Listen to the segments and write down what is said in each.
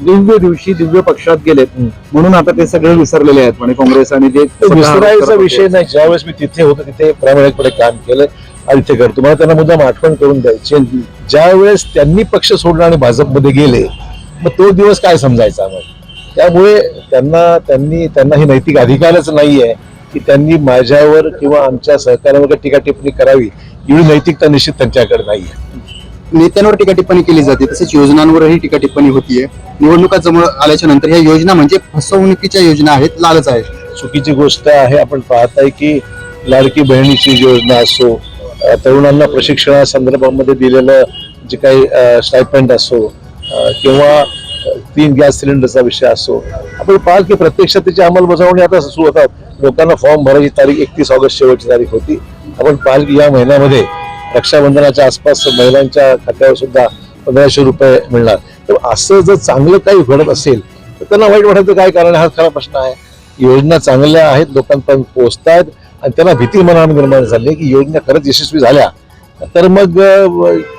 दिव्य दिवशी दिव्य पक्षात गेलेत म्हणून आता ते सगळे विसरलेले आहेत म्हणजे काँग्रेस आणि जे विसरायचा विषय नाही. ज्यावेळेस मी तिथे होतो तिथे प्रामाणिकपणे काम केलं आणि इथे करतो. मला त्यांना मुद्दाम आठवण करून द्यायची. ज्यावेळेस त्यांनी पक्ष सोडला आणि भाजपमध्ये गेले मग तो दिवस काय समजायचा मग. त्यामुळे त्यांना ही नैतिक अधिकारच नाहीये की त्यांनी माझ्यावर किंवा आमच्या सहकार्यावर टीका टिप्पणी करावी. एवढी नैतिकता निश्चित त्यांच्याकडे नाहीये. नेत्यांवर टीका टिप्पणी केली जाते तसेच योजनांवरही टीका टिप्पणी होतीये. निवडणुका जवळ आल्याच्या नंतर ह्या योजना म्हणजे फसवणुकीच्या योजना आहेत, लालच आहे. चुकीची गोष्ट आहे. आपण पाहताय की लाडकी बहिणीची योजना असो, तरुणांना प्रशिक्षणा संदर्भामध्ये दिलेलं जे काही स्टायपेंड असो किंवा 3 गॅस सिलेंडरचा विषय असो, आपण पाहाल की प्रत्यक्षात त्याची अंमलबजावणी आता सुरू होतात. लोकांना फॉर्म भरायची तारीख 31 ऑगस्ट शेवटची तारीख होती. आपण पाहाल की या महिन्यामध्ये रक्षाबंधनाच्या आसपास महिलांच्या खात्यावर सुद्धा 1500 रुपये मिळणार. तर असं जर चांगलं काही घडत असेल तर त्यांना वाईट वाटायचं काय कारण आहे, हा खरा प्रश्न आहे. योजना चांगल्या आहेत, लोकांपर्यंत पोहोचतायत आणि त्यांना भीती मनात निर्माण झाली की योजना खरंच यशस्वी झाल्या तर मग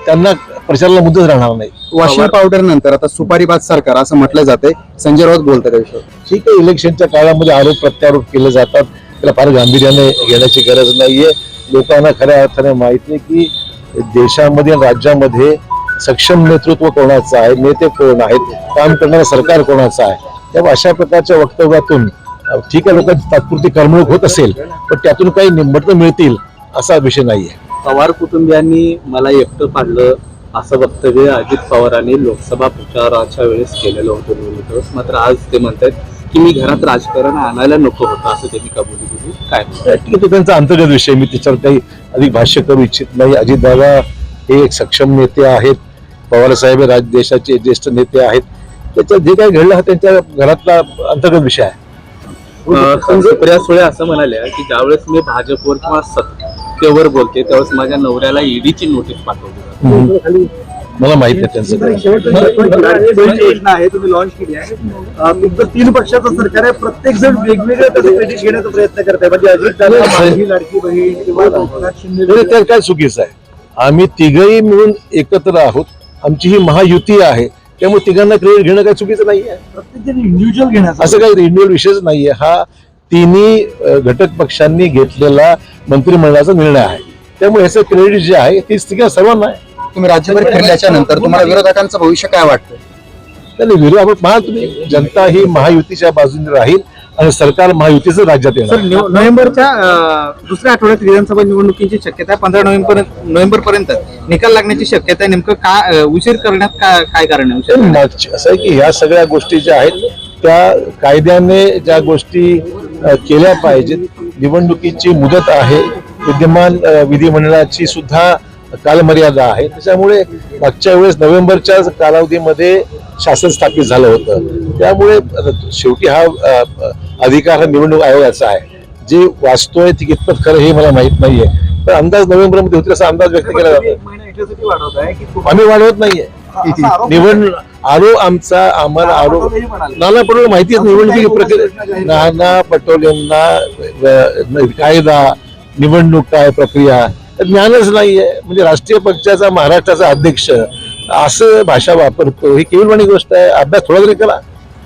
त्यांना प्रचाराला मुद्दाच राहणार नाही. वॉशिंग पावडर नंतर आता सुपारीबाज सरकार असं म्हटलं जाते. संजय राऊत बोलतात त्या विषयावर. ठीक आहे, इलेक्शनच्या काळामध्ये आरोप प्रत्यारोप केले जातात, त्याला फार गांभीर्याने घेण्याची गरज नाहीये. लोकांना खऱ्या अर्थाने माहिती आहे की देशामध्ये राज्यामध्ये सक्षम नेतृत्व कोणाचं आहे, नेते कोण आहेत, काम करणारं सरकार कोणाचं आहे. त्यामुळे अशा प्रकारच्या वक्तव्यातून ठीक आहे लोकांची तात्पुरती करमणूक होत असेल पण त्यातून काही निंबटं मिळतील असा विषय नाहीये. पवार कुटुंबियांनी मला एकटं पाडलं असं वक्तव्य अजित पवारांनी लोकसभा प्रचाराच्या वेळेस केलेलं होतं निवडणुकीत. मात्र आज ते म्हणतात की मी घरात राजकारण आणायला नको होतं असं त्यांनी कबुली दिली. काय ठीक आहे, तो त्यांचा अंतर्गत विषय, मी त्याच्यावर काही अधिक भाष्य करू इच्छित नाही. अजितदादा हे एक सक्षम नेते आहेत, पवार साहेब हे देशाचे ज्येष्ठ नेते आहेत. त्याच्यात जे काही घडलं हा त्यांच्या घरातला अंतर्गत विषय आहे. सुप्रिया सुळे असं म्हणाल्या की ज्यावेळेस मी भाजपवर किंवा सत्तेवर बोलते त्यावेळेस माझ्या नवऱ्याला ईडीची नोटीस पाठवली. मला माहित आहे त्यांचं योजना आहे तुम्ही लॉन्च केली आहे. तुमचं 3 पक्षाचं सरकार आहे, प्रत्येक जण वेगवेगळं त्याचं क्रेडिट घेण्याचा प्रयत्न करत आहे. म्हणजे अजितदादा, माझी लाडकी बहीण किंवा एकनाथ शिंदे. त्यात काय चुकीचं आहे. आम्ही तिघही मिळून एकत्र आहोत, आमची ही महायुती आहे, त्यामुळे तिघांना क्रेडिट घेणं काही चुकीचं नाही आहे. प्रत्येक जण इंडिव्हिज्युअल घेण्याचं असं काही इंडिव्हिज्युअल विषयच नाहीये. हा तिन्ही घटक पक्षांनी घेतलेला मंत्रिमंडळाचा निर्णय आहे. त्यामुळे ह्याचं क्रेडिट जे आहे ती तिघा सर्वांना आहे. तुम्ही राज्यभर फिरल्याच्या नंतर तुम्हाला विरोधकांचं भविष्य काय वाटतं? त्याने विरोध आपण पहा, तुम्ही जनता ही महायुतीच्या बाजूने राहील आणि सरकार महायुतीचं राज्यात येणार. नोव्हेंबरच्या दुसऱ्या आठवड्यात विधानसभा निवडणुकीची शक्यता आहे. 15 नोव्हेंबर पर्यंत निकाल लागण्याची शक्यता आहे. नेमकं का उशीर करण्यात काय कारण आहे? असं आहे की ह्या सगळ्या गोष्टी ज्या आहेत त्या कायद्याने ज्या गोष्टी केल्या पाहिजेत. निवडणुकीची मुदत आहे, विद्यमान विधिमंडळाची सुद्धा कालमर्यादा आहे. त्याच्यामुळे मागच्या वेळेस नोव्हेंबरच्या कालावधीमध्ये शासन स्थापित झालं होतं. त्यामुळे शेवटी हा अधिकार हा निवडणूक आयोगाचा आहे. जे वाचतोय ती कितपत खरं हे मला माहित नाहीये, पण अंदाज नोव्हेंबरमध्ये होतील असा अंदाज व्यक्त केला जातो. आम्ही वाढवत नाहीये. निवडणूक आरोप आम्हाला आरोप नाना पटोले माहिती आहे. निवडणुकी प्रक्रिया नाना पटोलेंना कायदा निवडणूक काय प्रक्रिया ज्ञानच नाहीये. म्हणजे राष्ट्रीय पक्षाचा महाराष्ट्राचा अध्यक्ष असं भाषा वापरतो ही केवलवाणी गोष्ट आहे. अभ्यास थोडा तरी करा,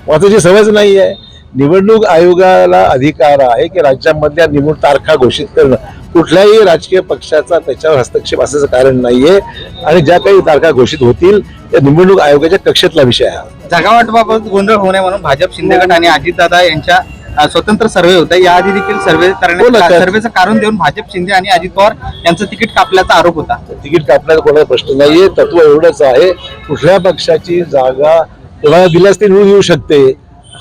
वाचायची सवयच नाही आहे. निवडणूक आयोगाला अधिकार आहे की राज्यामधल्या निवडणूक तारखा घोषित करणं. कुठल्याही राजकीय पक्षाचा त्याच्यावर हस्तक्षेप असायचं कारण नाहीये आणि ज्या काही तारखा घोषित होतील त्या निवडणूक आयोगाच्या कक्षेतला विषय आहे. जागा वाटपाबाबत गोंधळ होऊ नये म्हणून भाजप शिंदे गट आणि अजितदादा यांच्या स्वतंत्र सर्वे होता. याआधी देखील सर्वेचं कारण देऊन भाजप शिंदे आणि अजित पवार यांचं तिकीट कापल्याचा आरोप होता. तिकीट कापण्याचा कोणाचा प्रश्न नाहीये. तत्व एवढंच आहे, कुठल्या पक्षाची जागा कोणाला दिल्यास ती निवडून येऊ शकते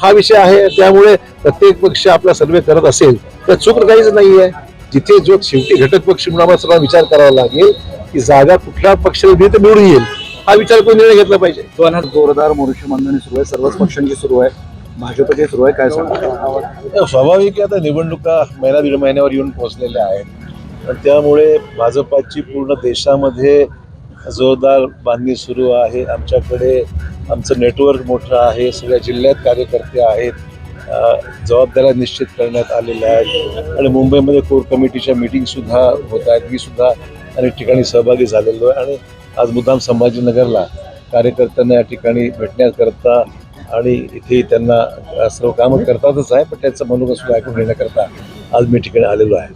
हा विषय आहे. त्यामुळे प्रत्येक पक्ष आपला सर्वे करत असेल तर चूक काहीच नाहीये. जिथे जो शेवटी घटक पक्ष म्हणून आम्हाला सगळा विचार करावा लागेल की जागा कुठल्या पक्षाला दिली तर निवडून येईल हा विचार कोणी निर्णय घेतला पाहिजे. जोरदार मोर्चे मंडणी सुरू आहे, सर्वच पक्षांची सुरू आहे, भाजपची सुरू आहे. काय सांगा? स्वाभाविक आता निवडणुका महिना 1.5 महिन्यावर येऊन पोहोचलेल्या आहेत. त्यामुळे भाजपाची पूर्ण देशामध्ये जोरदार बांधणी सुरू आहे. आमच्याकडे आमचं नेटवर्क मोठं आहे, सगळ्या जिल्ह्यात कार्यकर्ते आहेत, जबाबदाऱ्या निश्चित करण्यात आलेल्या आहेत आणि मुंबईमध्ये कोर कमिटीच्या मीटिंग सुद्धा होत आहेत. मी सुद्धा अनेक ठिकाणी सहभागी झालेलो आहे आणि आज मुद्दाम संभाजीनगरला कार्यकर्त्यांना या ठिकाणी भेटण्याकरता आणि इथे त्यांना सर्व कामं करतातच आहे, पण त्यांचं मनोगत सुद्धा ऐकून घेण्याकरता आज मी ठिकाणी आलेलो आहे.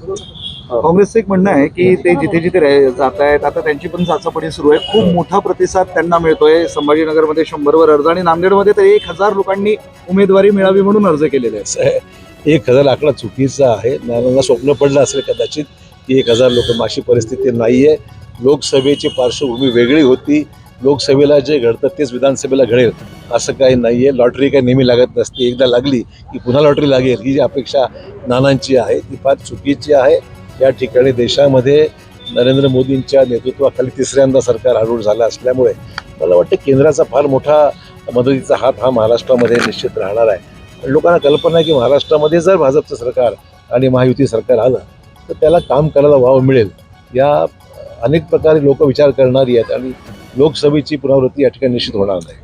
काँग्रेसचं एक म्हणणं आहे की ते जिथे जिथे जात आहेत आता त्यांची पण चाचपणी सुरू आहे. खूप मोठा प्रतिसाद त्यांना मिळतोय. संभाजीनगरमध्ये 100वर अर्ज आणि नांदेडमध्ये तर 1000 लोकांनी उमेदवारी मिळावी म्हणून अर्ज केलेले आहेत. असं आहे, 1000 आकडा चुकीचा आहे. नानांना स्वप्न पडलं असेल कदाचित की 1000 लोक, अशी परिस्थिती नाहीये. लोकसभेची पार्श्वभूमी वेगळी होती. लोकसभेला जे घडतं तेच विधानसभेला घडेल असं काही नाहीये. लॉटरी काही नेहमी लागत नसते. एकदा लागली की पुन्हा लॉटरी लागेल ही जी अपेक्षा नानांची आहे ती फार चुकीची आहे. या ठिकाणी देशामध्ये नरेंद्र मोदींच्या नेतृत्वाखाली तिसऱ्यांदा सरकार आरूढ झालं असल्यामुळे मला वाटतं केंद्राचा फार मोठा मदतीचा हात हा महाराष्ट्रामध्ये निश्चित राहणार आहे. लोकांना कल्पना आहे की महाराष्ट्रामध्ये जर भाजपचं सरकार आणि महायुती सरकार आलं तर त्याला काम करायला वाव मिळेल. या अनेक प्रकारे लोक विचार करणारी आहेत आणि लोकसभेची पुनरावृत्ती या ठिकाणी निश्चित होणार नाही.